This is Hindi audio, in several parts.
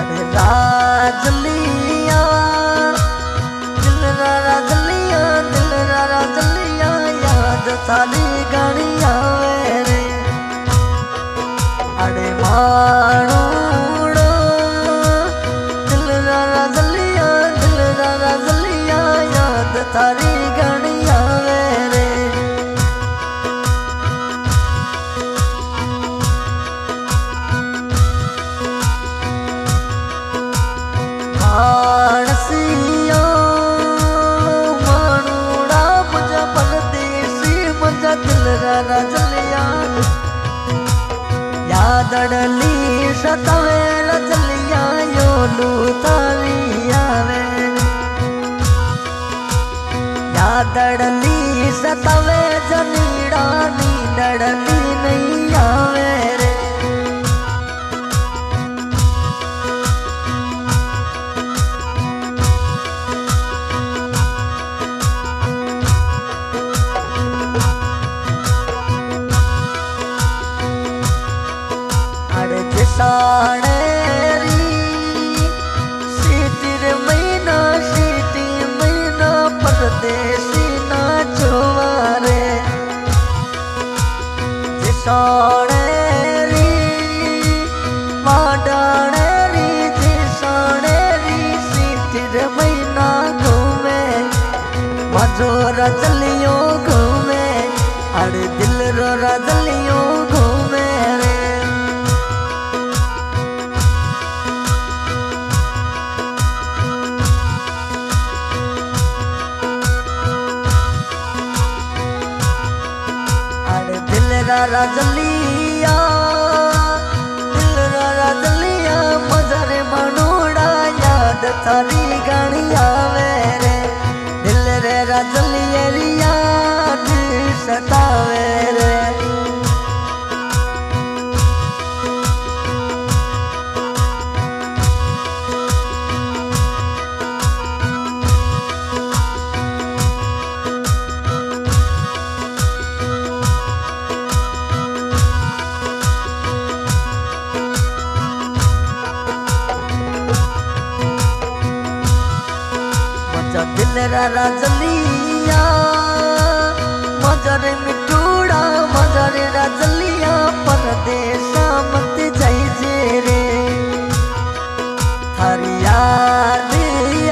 अरे राजलिया दिल राजलिया दिल राजलिया याद थारी घणी आवे रे। अरे माणूड़ो दिल राजलिया याद थारी घणी आवे रे। मानसिया माणूड़ा मुझा परदेसी मुझा दिल राजलिया यादड़ली सतावे रजलिया यो लूतावी आवे। यादड़ली सतावे जनीड़ा नींदड़ली नहीं आवे रे। साणेरी सीटी महीना परदेसी ना चुवारे। साणेरी माडाणेरी साणेरी सीटी महीना घूमे मजो रजलियों घूमे। अरे दिल रो रजलियों घूमे रे। राजलिया मजरे मनोड़ा याद थारी घणी आवे रे। दिल रे राजलिया याद सतावे रे। दिल राजलिया मजरे मिठूड़ा मजरे राजलिया परदेसा मत जाइजे रे। थारी याद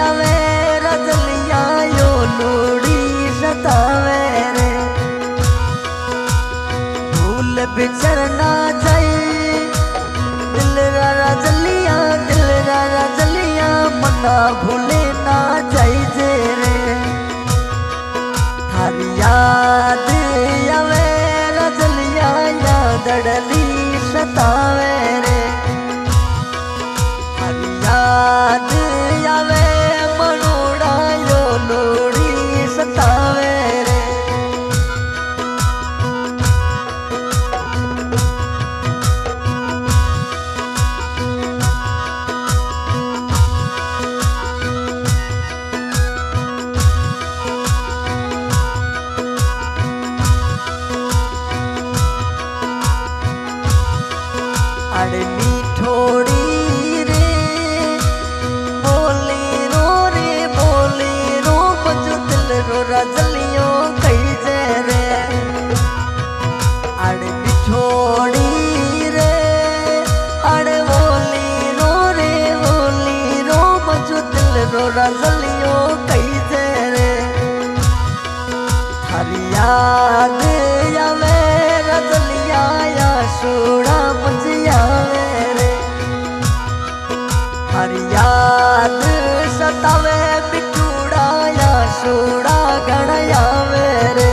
आवे राजलिया यो लोड़ी सतावे रे। भूल बिछड़ ना जाए दिल राजलिया मना भूले ना जाइजे रे। थारी याद आवे राजलिया यादड़ली सतावे रे। थारी याद आवे मनोड़ा यो लोड़ी सतावे रे। अरे मीठोड़ी रे बोली रो मजो दिल रो राजलियों कही जे रे। अरे मीठोड़ी रे अरे बोली रो मजो दिल रो राजलियों कही जे रे। थारी याद आवे राजलिया या सोड़ा मुझे आवे रे। थारी याद सतावे बिटूड़ा या सोड़ा घणा आवे रे।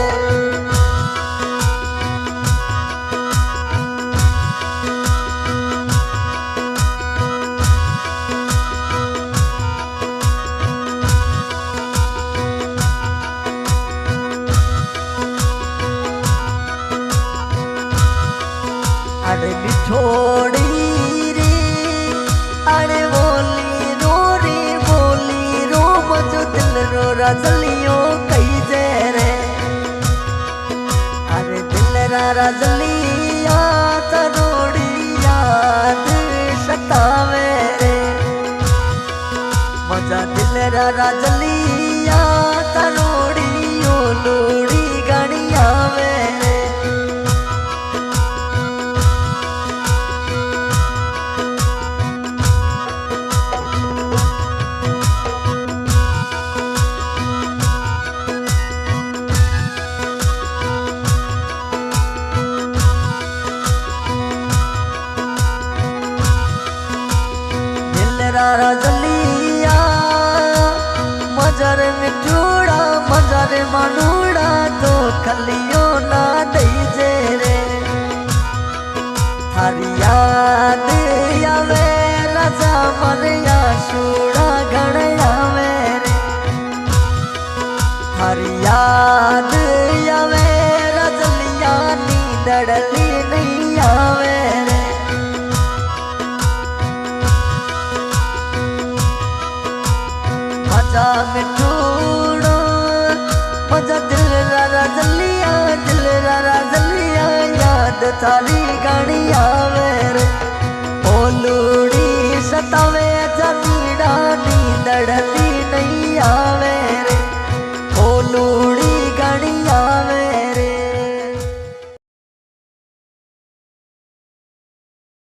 अरे बिछोड़ी रे अरे बोली रो मजो दिल रो राजलियों कही जे रे। अरे दिल राजलिया तरोड़ी याद सतावे रे। राजलिया मजर मिठूड़ा मजर मानूड़ा तो खलियो ना दई जे रे थारी याद आवे राजा मरिया शूड़ा गणया मेरे थारी याद आवे राजलिया नींदड़ली नहीं आवे रे मजा मिठूड़ो मजा दिल राजलिया याद थारी गाड़ी आवे